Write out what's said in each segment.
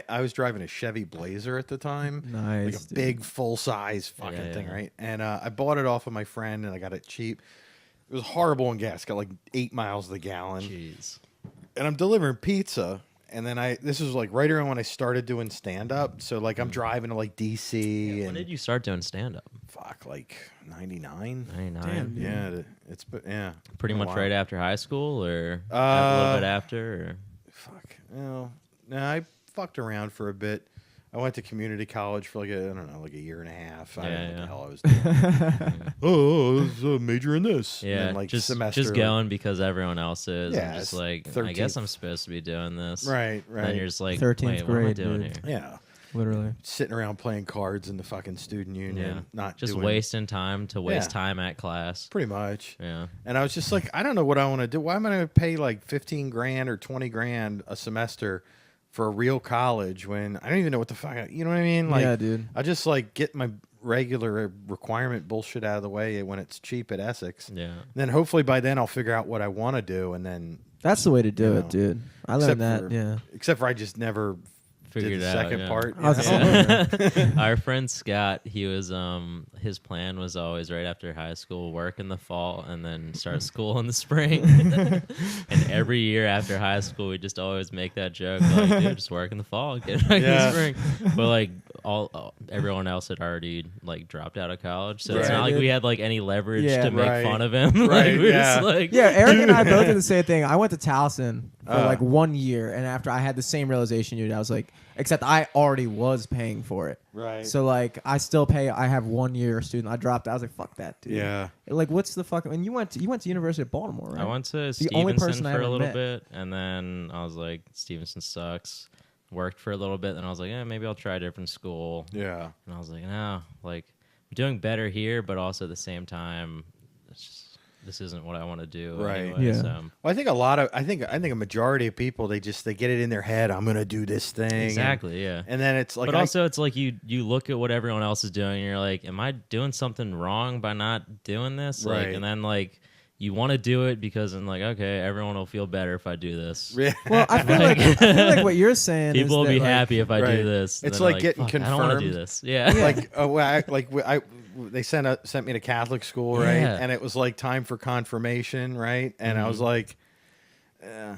I was driving a Chevy Blazer at the time. Nice. Like a big full-size fucking thing, right? And I bought it off of my friend, and I got it cheap. It was horrible in gas. Got like 8 miles to the gallon. Jeez. And I'm delivering pizza. And then this was like right around when I started doing stand-up. So like I'm driving to like D.C. When did you start doing stand-up? Fuck, like 99. 99. Damn, Yeah, Pretty much right after high school, or a little bit after? Or? Fuck. No, I fucked around for a bit. I went to community college for like a year and a half. I don't know what the hell I was doing. I was majoring in this. Yeah, and then, like semester. just going because everyone else is. Yeah, I'm just like, 13th. I guess I'm supposed to be doing this. Right. Then you're just like, 13th wait, grade, what am I doing dude. here? Yeah. Literally. Sitting around playing cards in the fucking student union. Not just doing, wasting time to waste time at class. Pretty much. Yeah. And I was just like, I don't know what I want to do. Why am I going to pay like 15 grand or 20 grand a semester for a real college when I don't even know what the fuck, you know what I mean? Like, yeah, dude. I just like get my regular requirement bullshit out of the way when it's cheap at Essex. Yeah. And then hopefully by then I'll figure out what I want to do, and then That's the way to do You it, know, dude. I learned that. Yeah. Except for I just never Figured did the it out, second yeah. part. I was you know? Our friend Scott, he was his plan was always right after high school, work in the fall, and then start school in the spring. And every year after high school, we just always make that joke, like, dude, just work in the fall, get back in the spring. But like everyone else had already like dropped out of college, so it's Right. not like we had like any leverage Yeah. to make Right. fun of him. Like, Right, we were yeah. just like, Yeah, Eric and I both did the same thing. I went to Towson for like 1 year, and after I had the same realization you did, I was like, except I already was paying for it. Right. So like, I still pay. I have 1 year student. I dropped out. I was like, fuck that, dude. Yeah. Like, what's the fuck? And you went to University of Baltimore, right? I went to The only person Stevenson I for a ever little met. bit, and then I was like, Stevenson sucks. Worked for a little bit, then I was like, maybe I'll try a different school. Yeah. And I was like, no, like I'm doing better here, but also at the same time, this isn't what I want to do. Right. Anyway, Yeah. So. Well, I think a majority of people they get it in their head. I'm gonna do this thing. Exactly. Yeah. And then it's like, But also, it's like you look at what everyone else is doing, and you're like, am I doing something wrong by not doing this? Like, Right. and then like you want to do it because I'm like, okay, everyone will feel better if I do this. Well, I feel like what you're saying. People will is that, be like, happy if I Right. do this. It's Then like getting "Fuck, I don't want to do confirmed. this. Yeah. they sent me to Catholic school, right? Yeah. And it was like time for confirmation, right? And I was like, I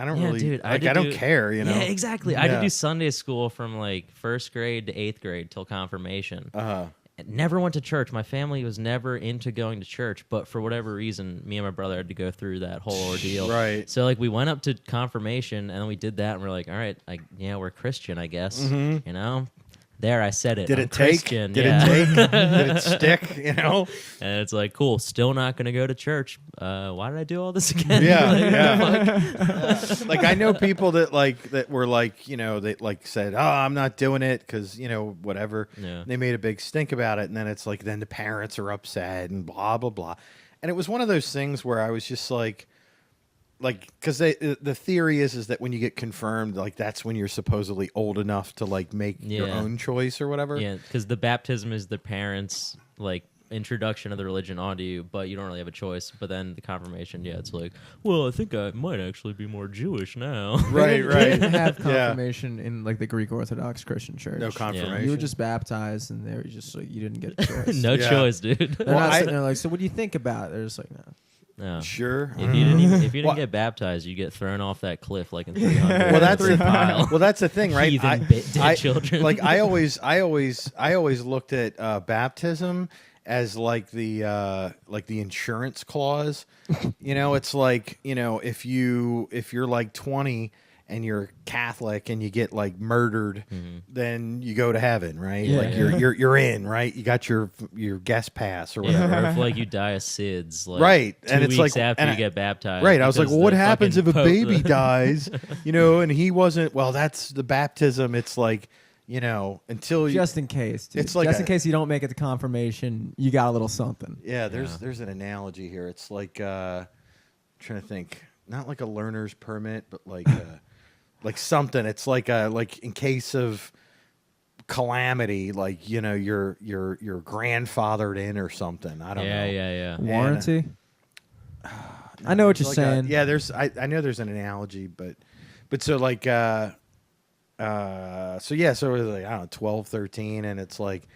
don't really, dude, I don't care, you know? Yeah, exactly. I had Yeah. to do Sunday school from like first grade to 8th grade till confirmation. Uh-huh. Never went to church. My family was never into going to church, but for whatever reason, me and my brother had to go through that whole ordeal. Right. So like we went up to confirmation and then we did that and we're like, all right, we're Christian, I guess. Mm-hmm. You know? There, I said it. Did I'm it take? Christian. Did yeah. it take? Did it stick? You know? And it's like, cool, still not going to go to church. Why did I do all this again? Yeah, Like, yeah. Like I know people that were like, you know, they like said, "Oh, I'm not doing it because you know whatever." Yeah. They made a big stink about it, and then it's like, then the parents are upset and blah blah blah. And it was one of those things where I was just like because the theory is that when you get confirmed, like that's when you're supposedly old enough to like make your Yeah. own choice or whatever. Yeah, because the baptism is the parents' like introduction of the religion onto you, but you don't really have a choice. But then the confirmation, it's like, well, I think I might actually be more Jewish now. Right, They right. didn't have Yeah. confirmation in like the Greek Orthodox Christian church. No confirmation. You were just baptized, and they were just like, you didn't get a choice. No Yeah. choice, dude. They're Well, not I- sitting there like, so what do you think about it? They're just like, no. No. Sure. If you didn't Well- get baptized, you get thrown off that cliff like in 300. Well, that's It's a the pile. well, that's the thing, right? Heathen dead children. Like I always looked at baptism as like the insurance clause. You know, it's like, you know, if you're like 20 and you're Catholic and you get like murdered, then you go to heaven, right? Yeah. Like you're in, right? You got your guest pass or whatever. Or if like you die of SIDS, like Right, 2 and it's weeks like- after and you I- get baptized. Right, I was like, because well, what the happens if fucking a Pope- baby dies? You know, and he wasn't. Well, that's the baptism. It's like, you know, until you. Just in case, dude. It's like just a- in case you don't make it to confirmation, you got a little something. Yeah, there's an analogy here. It's like trying to think, not like a learner's permit, but like like something. It's like in case of calamity, like, you know, you're grandfathered in or something. I don't know. Yeah. Warranty. I know what you're Like saying. yeah, I know there's an analogy, but so like So yeah, so it was like, I don't know, 12, 13, and it's like,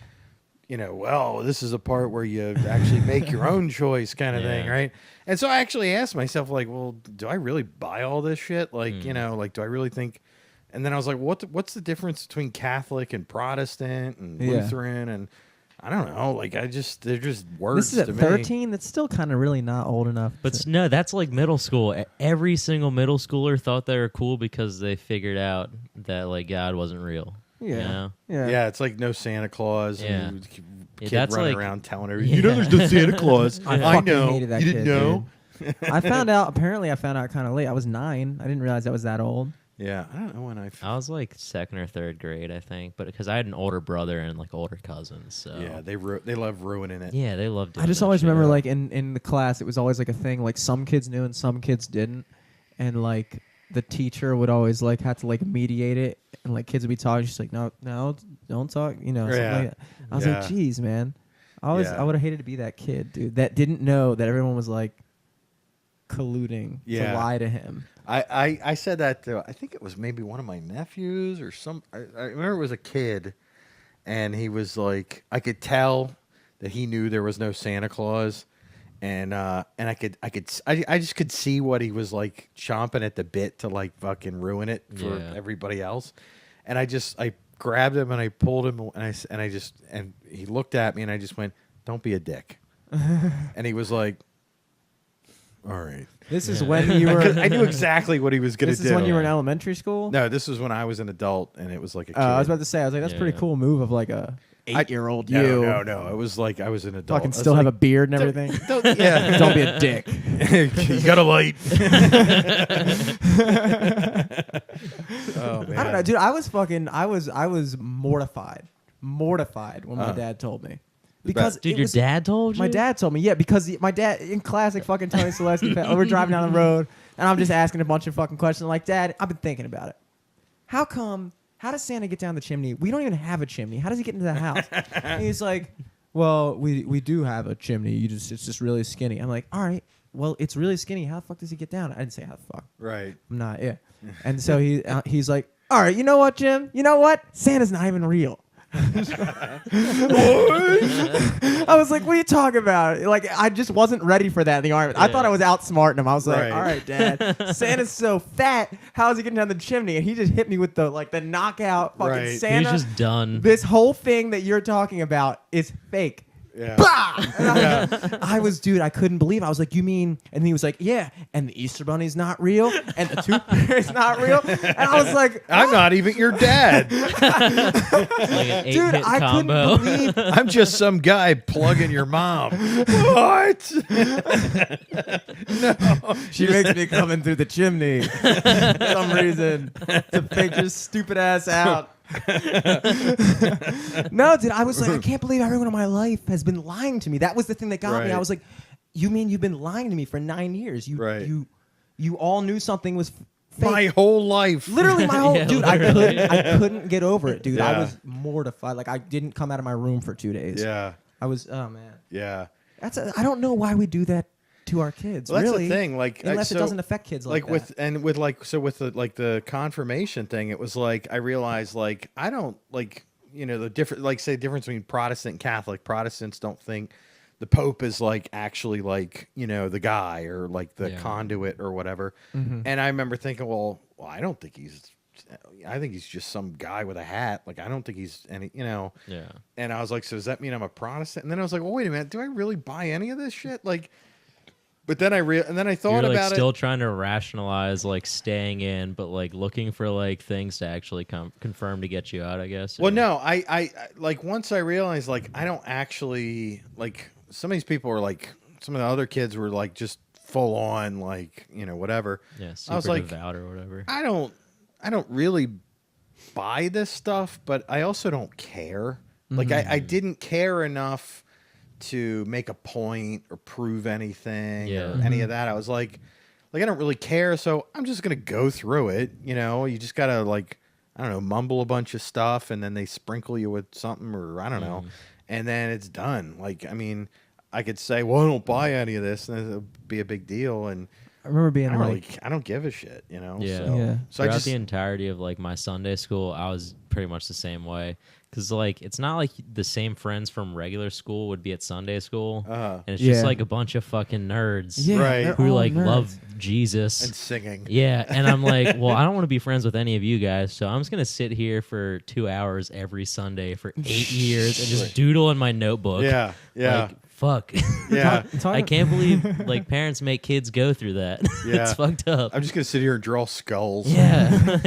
well, this is a part where you actually make your own choice kind of thing, Yeah. right? And so I actually asked myself, like, well, do I really buy all this shit? Like, like, do I really think? And then I was like, what's the difference between Catholic and Protestant and Yeah. Lutheran? And I don't know. Like, they're just words This is to at me. 13. That's still kind of really not old enough. But no, that's like middle school. Every single middle schooler thought they were cool because they figured out that like God wasn't real. yeah, You know? yeah, Yeah, it's like no Santa Claus. Yeah. And Yeah, kid that's running like- around telling everybody, there's no Santa Claus. I I fucking know. hated that You didn't kid, know? I found out. Apparently, I found out kind of late. I was 9. I didn't realize I was that old. Yeah, I don't know when I was like 2nd or 3rd grade, I think, but because I had an older brother and like older cousins, so Yeah, they love ruining it. yeah, they loved it. I just always remember, like in the class, it was always like a thing. Like some kids knew and some kids didn't, and like the teacher would always like have to like mediate it, and like kids would be talking. She's like, no, don't talk. Something like that. I was like, geez, man. I would have hated to be that kid, dude, that didn't know that everyone was like colluding to lie to him. I said that to, I think it was maybe one of my nephews or some. I remember it was a kid, and he was like, I could tell that he knew there was no Santa Claus, and I just could see what he was like chomping at the bit to like fucking ruin it for everybody else, and I grabbed him and I pulled him and he looked at me and I just went, "Don't be a dick," and he was like, "All right." This is when you were. I knew exactly what he was going to This do. is when you were in elementary school. No, this was when I was an adult, and it was like a kid. I was about to say, I was like, that's a pretty cool move of like a 8-year-old you. No. It was like I was an adult. Fucking still have a beard and everything. Yeah. Don't be a dick. You got a light. Oh man. I don't know, dude. I was mortified when my dad told me. Because dude, your dad told you? My dad told me, yeah, because my dad, in classic fucking Tony Selesky, we're driving down the road, and I'm just asking a bunch of fucking questions. Like, Dad, I've been thinking about it. How does Santa get down the chimney? We don't even have a chimney. How does he get into the house? And he's like, well, we do have a chimney. It's just really skinny. I'm like, all right, well, it's really skinny. How the fuck does he get down? I didn't say how the fuck. Right. I'm not, yeah. And so he's like, all right, you know what, Jim? You know what? Santa's not even real. I was like, what are you talking about? Like, I just wasn't ready for that in the argument. I thought I was outsmarting him. I was like, all right, Dad, Santa's so fat. How is he getting down the chimney? And he just hit me with the knockout fucking Santa. He's just done. This whole thing that you're talking about is fake. Yeah. Bah! I was, dude, I couldn't believe it. I was like, you mean? And he was like, yeah. And the Easter Bunny's not real. And the Tooth Fairy's not real. And I was like, I'm not even your dad. Like an dude, I combo. couldn't believe. I'm just some guy plugging your mom. What? No. She makes me coming through the chimney for some reason to fake your stupid ass out. No, dude, I was like, I can't believe everyone in my life has been lying to me. That was the thing that got me. I was like, you mean you've been lying to me for 9 years? You all knew something was fake. My whole life. Literally my whole dude. literally. I couldn't get over it, dude. Yeah. I was mortified. Like I didn't come out of my room for 2 days. Yeah. I was. Oh man. Yeah. I don't know why we do that to our kids. Well, that's really, the thing. Like, unless it doesn't affect kids like that. with the confirmation thing, it was like I realized like I don't like the different difference between Protestant and Catholic. Protestants don't think the Pope is like actually like the guy or like the conduit or whatever. Mm-hmm. And I remember thinking, well, I don't think he's. I think he's just some guy with a hat. Like I don't think he's any. Yeah. And I was like, so does that mean I'm a Protestant? And then I was like, well, wait a minute, do I really buy any of this shit? Like. But then I thought You're, like, about still trying to rationalize like staying in, but like looking for like things to actually confirm to get you out, I guess. Well, no, I like once I realized like I don't actually like some of these people were like some of the other kids were like just full on like whatever. Yeah, super I was like, devout or whatever. I don't really buy this stuff, but I also don't care. Like I didn't care enough to make a point or prove anything or any of that. I was like I don't really care, so I'm just gonna go through it. You just gotta like I don't know, mumble a bunch of stuff, and then they sprinkle you with something, or I don't know, and then it's done. Like I mean, I could say, well, I don't buy any of this, and it'll be a big deal. And remember being I don't give a shit, you know. Yeah. So I Throughout just the entirety of like my Sunday school, I was pretty much the same way. Because like it's not like the same friends from regular school would be at Sunday school, and it's just like a bunch of fucking nerds, Yeah, Right. they're who all like nerds. love Jesus. and singing. Yeah, and I'm like, well, I don't want to be friends with any of you guys, so I'm just gonna sit here for 2 hours every Sunday for 8 years and just doodle in my notebook. Yeah, yeah, Like, fuck. yeah. I can't believe like parents make kids go through that. Yeah. It's fucked up. I'm just gonna sit here and draw skulls. Yeah,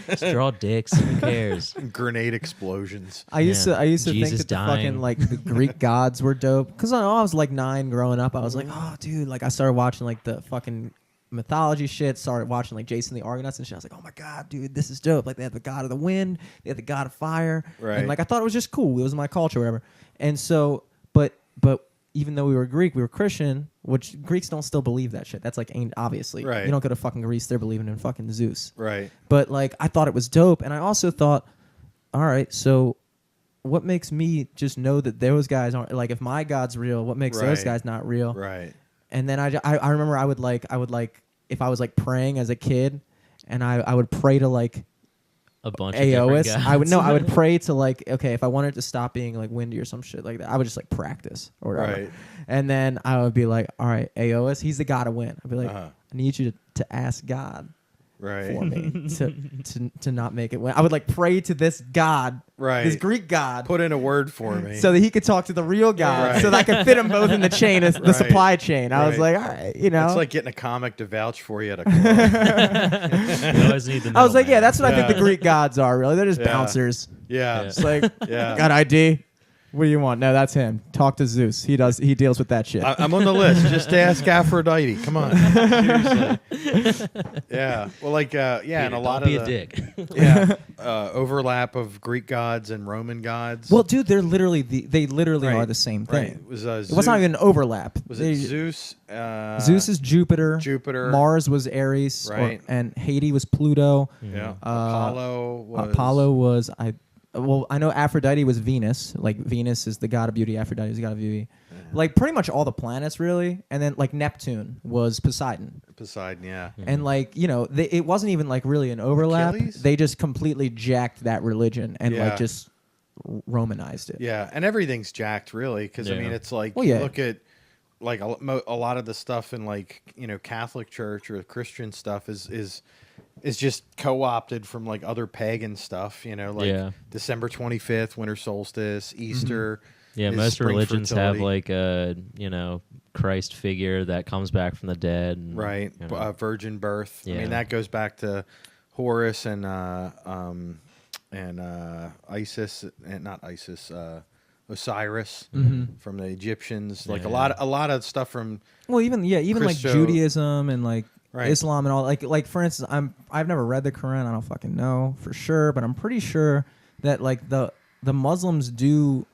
just draw dicks. Who cares? And grenade explosions. I used to think Jesus that the dying. fucking like the Greek gods were dope because I was like 9 growing up. I was like, oh dude, like I started watching like the fucking mythology shit. Started watching like Jason the Argonauts and shit. I was like, oh my god, dude, this is dope. Like they have the god of the wind, they have the god of fire, Right. and like I thought it was just cool. It was my culture, whatever. And so, but even though we were Greek, we were Christian, which Greeks don't still believe that shit. That's like ain't obviously. Right. You don't go to fucking Greece, they're believing in fucking Zeus. Right. But like I thought it was dope, and I also thought, all right, so what makes me just know that those guys aren't like if my God's real, what makes those Right. guys not real? Right. And then I remember I would like if I was like praying as a kid, and I would pray to like A bunch of different Aeolus. gods. I would pray to like okay, if I wanted to stop being like windy or some shit like that, I would just like practice or whatever. Right. And then I would be like, all right, Aeolus, he's the god of wind. I'd be like, Uh-huh. I need you to ask God Right. for me to not make it win. I would like pray to this god, Right. this Greek god, Put in a word for me. so that he could talk to the real god, Right. so that I could fit them both in the chain, the Right. supply chain. I was Right. like, all right, you know. It's like getting a comic to vouch for you at a club. You always need the I was like, yeah, middleman. that's what I think Yeah. the Greek gods are. Really, they're just Yeah. bouncers. Yeah. It's like, Yeah. got ID? What do you want? No, that's him. Talk to Zeus. He deals with that shit. I'm on the list. Just ask Aphrodite. Come on. Seriously. Yeah. Well, like, yeah, Peter, and a lot don't be of a dick. yeah, overlap of Greek gods and Roman gods. Well, dude, they're literally they literally Right. are the same thing. Right. It was It was not even an overlap. Was They- it Zeus? Zeus is Jupiter. Jupiter. Mars was Aries. Right. And Haiti was Pluto. Yeah. Uh, Apollo was. I know Aphrodite was Venus. Like Venus is the god of beauty. Aphrodite is the god of beauty. Yeah. Like pretty much all the planets really. And then like Neptune was Poseidon. Poseidon. Yeah. And like it wasn't even like really an overlap. Achilles? They just completely jacked that religion and Yeah. like just Romanized it. Yeah, and everything's jacked really because I Yeah. mean it's like Well, yeah. look at like a lot of the stuff in like Catholic Church or Christian stuff is just co-opted from like other pagan stuff. Like Yeah. December 25th, winter solstice, Easter. Yeah, is most spring religions fertility. have like a Christ figure that comes back from the dead. And, Right, you know. virgin birth. I Yeah. mean that goes back to Horus and Isis, and not Isis, Osiris from the Egyptians. Like Yeah. a lot of stuff from Well, even like Christo- Judaism and like Right. Islam and all. Like for instance, I've never read the Quran. I don't fucking know for sure, but I'm pretty sure that like the Muslims do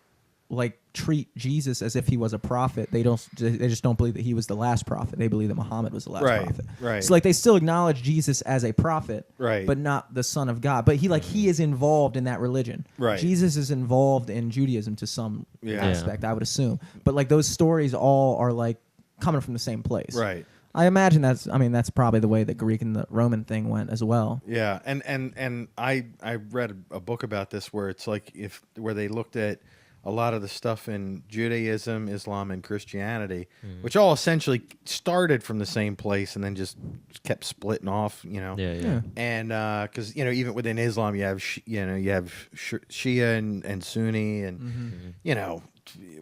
like treat Jesus as if he was a prophet. They just don't believe that he was the last prophet. They believe that Muhammad was the last Right, prophet. right. So like they still acknowledge Jesus as a prophet, Right. but not the son of God. But he is involved in that religion. Right. Jesus is involved in Judaism to some Yeah. aspect, I would assume. But like those stories all are like coming from the same place. right. I imagine that's probably the way the Greek and the Roman thing went as well. Yeah, and I read a book about this where it's like where they looked at a lot of the stuff in Judaism, Islam, and Christianity, which all essentially started from the same place and then just kept splitting off. Yeah. And because even within Islam you have Shia and Sunni and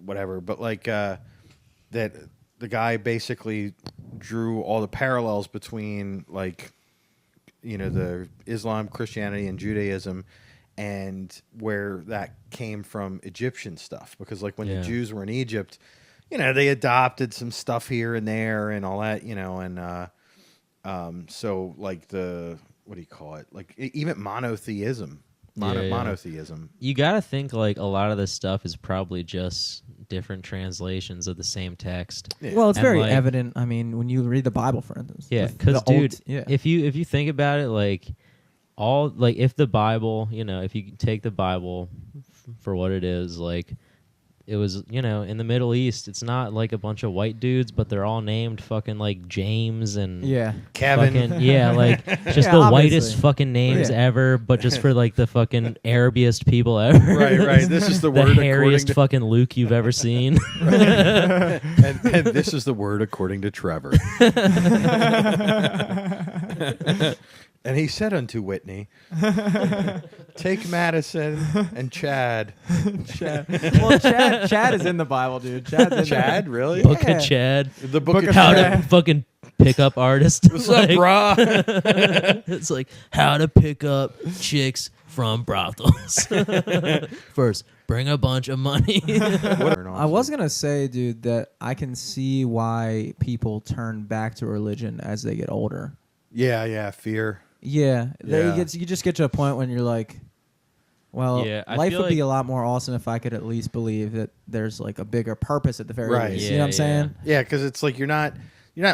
whatever, but like that the guy basically drew all the parallels between like the Islam, Christianity, and Judaism, and where that came from Egyptian stuff, because like when the Jews were in Egypt, they adopted some stuff here and there and all that, and so like the what do you call it, like even monotheism. Monotheism. You got to think like a lot of this stuff is probably just different translations of the same text. Yeah. Well, it's And, very like- evident. I mean, when you read the Bible, for instance. Yeah, The because old- dude, if you think about it, like if the Bible, if you take the Bible for what it is, like it was, in the Middle East. It's not like a bunch of white dudes, but they're all named fucking like James and Kevin. fucking, like just Yeah, the obviously. whitest fucking names Yeah. ever, but just for like the fucking Arabiest people ever. Right. This is the The word hairiest according fucking Luke you've ever seen. to, and this is the word according to Trevor. And he said unto Whitney, take Madison and Chad. Chad. Well, Chad is in the Bible, dude. Chad's in Chad, really? Book Yeah. of Chad. The book of How Chad. to fucking pick up artists. What's up, brah? It's like how to pick up chicks from brothels. First, bring a bunch of money. I was gonna say, dude, that I can see why people turn back to religion as they get older. Yeah, fear. Yeah, Yeah. you just get to a point when you're like, well, Yeah, I life feel would be like- a lot more awesome if I could at least believe that there's like a bigger purpose at the very Right. least. Yeah, You know what I'm saying? Yeah, because it's like you're not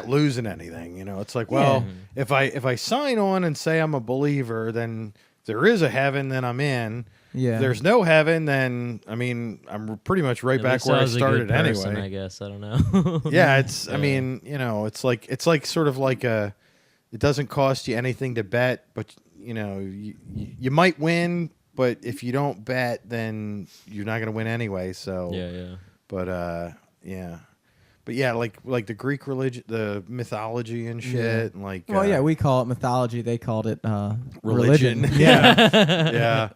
losing anything. It's like, well, if I sign on and say I'm a believer, then if there is a heaven, then I'm in. Yeah. If there's no heaven, then I'm pretty much right At back least where I was a good started person, anyway. I guess. I don't know. Yeah, I mean, it's like sort of like it doesn't cost you anything to bet, but you might win, but if you don't bet, then you're not going to win anyway. So Yeah. But yeah, like the Greek religion, the mythology and shit, and like Well, yeah, we call it mythology. They called it religion. religion. Yeah, yeah.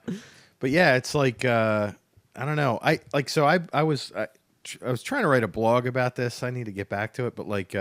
But yeah, it's like I don't know. I was trying to write a blog about this. I need to get back to it, but like.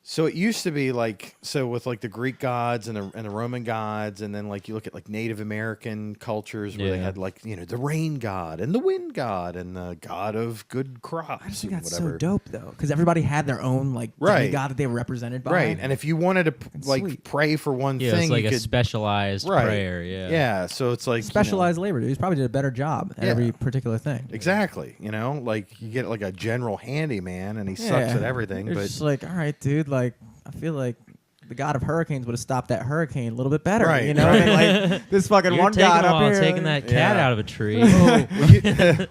So it used to be like with like the Greek gods and the Roman gods, and then like you look at like Native American cultures where they Yeah. had like the rain god and the wind god and the god of good crops I just and think that's whatever. so dope though, because everybody had their own like Right. god that they were represented by. Right, and if you wanted to like sweet. pray for one Yeah, thing, it's like you a could specialized right. prayer. Yeah. Yeah, so it's like specialized labor, dude. He's probably did a better job at Yeah. every particular thing. Exactly, like you get like a general handyman and he sucks at everything, It's but just like, all right, dude. Like, I feel like the god of hurricanes would have stopped that hurricane a little bit better. Right, You know, right. And, like this fucking You're one taking god a up while here, taking that cat Yeah. out of a tree.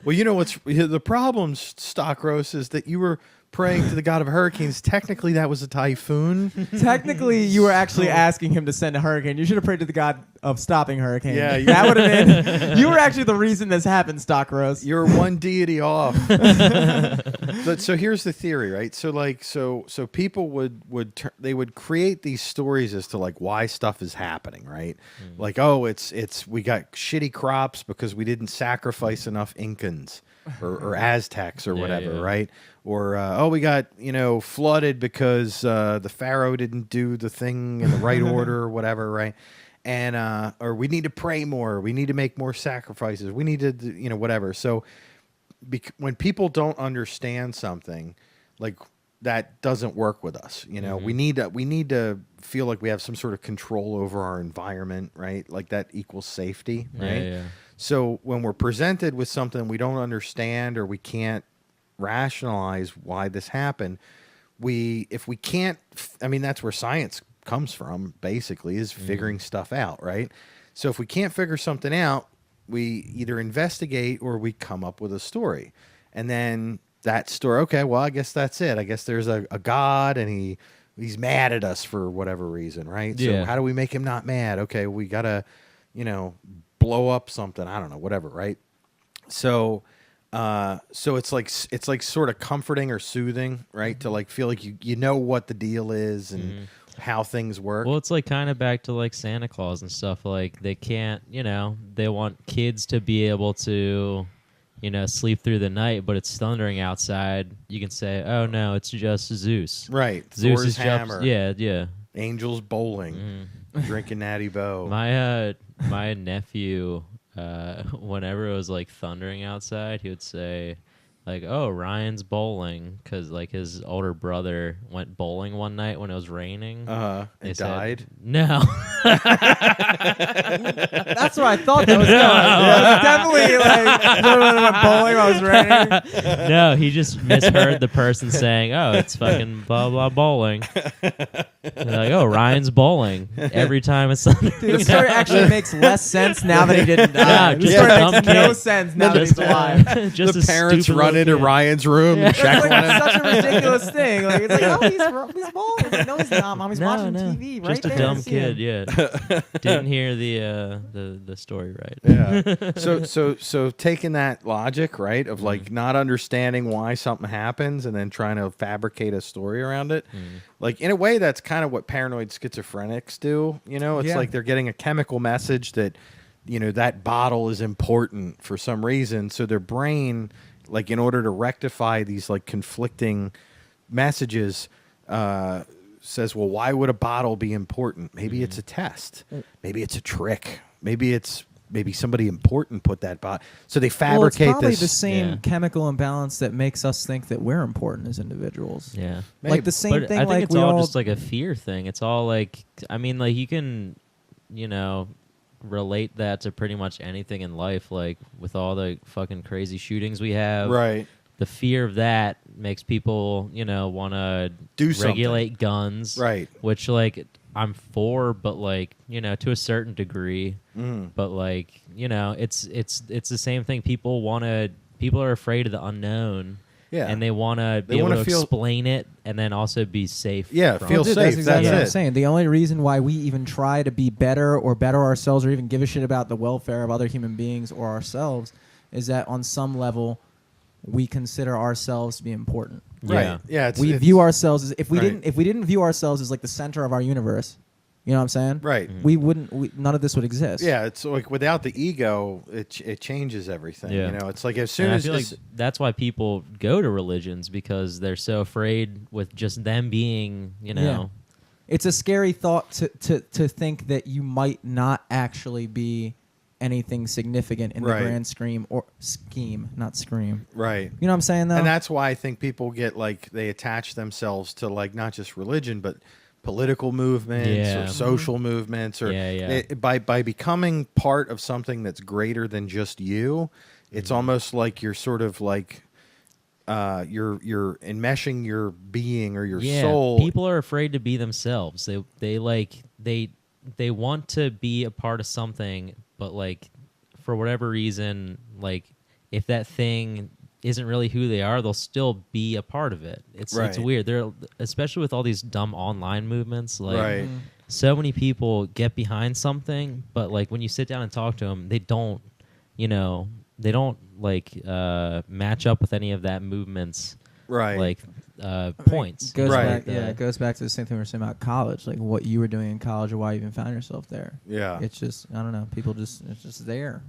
well, you know what's the problem, Stockroast, is that you were praying to the god of hurricanes. Technically, that was a typhoon. Technically, you were actually asking him to send a hurricane. You should have prayed to the god of stopping hurricanes. Yeah, you- that would have been. You were actually the reason this happened, Stockroast. You're one deity off. But so here's the theory, right? So like so people they would create these stories as to like why stuff is happening, right? Like, oh, it's we got shitty crops because we didn't sacrifice enough Incans or Aztecs or Yeah, whatever, yeah. right? Or oh, we got flooded because the pharaoh didn't do the thing in the right order or whatever, right? And or we need to pray more, we need to make more sacrifices, we need to whatever. So when people don't understand something, like that doesn't work with us. We need to feel like we have some sort of control over our environment, right? Like that equals safety, right? Yeah. So when we're presented with something we don't understand or we can't rationalize why this happened, if we can't, I mean, that's where science comes from, basically, is figuring stuff out, right? So if we can't figure something out, we either investigate or we come up with a story. And then that story, okay, well, I guess that's it. I guess there's a God and he's mad at us for whatever reason, right? Yeah. So how do we make him not mad? Okay, we got to, blow up something. I don't know, whatever, right? So it's like sort of comforting or soothing, right? To like feel like you know what the deal is and how things work. Well, it's like kind of back to like Santa Claus and stuff. Like they can't, they want kids to be able to, sleep through the night, but it's thundering outside. You can say, "Oh no, it's just Zeus." Right. Zeus Thor's is hammer. Yeah. Angels bowling. Drinking Natty Boh. My nephew, whenever it was like thundering outside, he would say, like, "Oh, Ryan's bowling," because like his older brother went bowling one night when it was raining. And They said- died. No, That's where I thought that was going. Definitely like bowling. I was ready. No, he just misheard the person saying, "Oh, it's fucking blah blah bowling." They're like, "Oh, Ryan's bowling every time it's Sunday." Dude, the story actually makes less sense now that he didn't die. Yeah, The just story a dumb makes no kid. sense now that he's alive. Just The a parents stupid run little into kid. Ryan's room and check It's on like him. such a ridiculous thing. Like it's like, oh, he's bowling. It's like, no, he's not. Mommy's watching TV right just there. a dumb I see kid. him. Yeah, didn't hear the story right. Yeah. So taking that logic, right, of like not understanding why something happens and then trying to fabricate a story around it, like in a way, that's kind of what paranoid schizophrenics do. You know, it's Yeah. like they're getting a chemical message that, you know, that bottle is important for some reason. So their brain, like in order to rectify these like conflicting messages, says, well, why would a bottle be important? Maybe it's a test. Maybe it's a trick. Maybe somebody important put that bottle. So they fabricate well, it's probably this. the same Yeah. chemical imbalance that makes us think that we're important as individuals. Yeah. Like the same But thing. I think like it's we all all just like a fear thing. It's all like, I mean, like you can, you know, relate that to pretty much anything in life. Like with all the fucking crazy shootings we have, Right. the fear of that makes people, you know, want to Do something. regulate guns, Right. Which like I'm for, but like, you know, to a certain degree. But like, you know, it's the same thing. People are afraid of the unknown. Yeah. And they want to be able wanna to feel- explain it and then also be safe. Yeah, from feel it. Dude, safe. That's exactly That's what I'm it. saying. The only reason why we even try to be better or better ourselves or even give a shit about the welfare of other human beings or ourselves is that on some level we consider ourselves to be important. Right. Yeah. Yeah. It's, We it's- view ourselves as if we Right. didn't view ourselves as like the center of our universe. You know what I'm saying? Right. None of this would exist. Yeah, it's like without the ego, it changes everything. Yeah. You know, it's like as soon And I as feel like that's why people go to religions, because they're so afraid with just them being, you know. It's a scary thought to think that you might not actually be anything significant in the Right. grand scheme, not scream. right. You know what I'm saying though? And that's why I think people get like they attach themselves to like not just religion but political movements Yeah. or social movements or Yeah. by becoming part of something that's greater than just you, it's almost like you're sort of like you're enmeshing your being or your soul. People are afraid to be themselves. They want to be a part of something, but like for whatever reason, like if that thing isn't really who they are, they'll still be a part of it. It's Right. weird. They're especially with all these dumb online movements. Like Right. so many people get behind something, but like when you sit down and talk to them, they don't, you know, like match up with any of that movement's Right. like points. Goes Right. back, it goes back to the same thing we were saying about college, like what you were doing in college or why you even found yourself there. Yeah. It's just I don't know. People it's just there.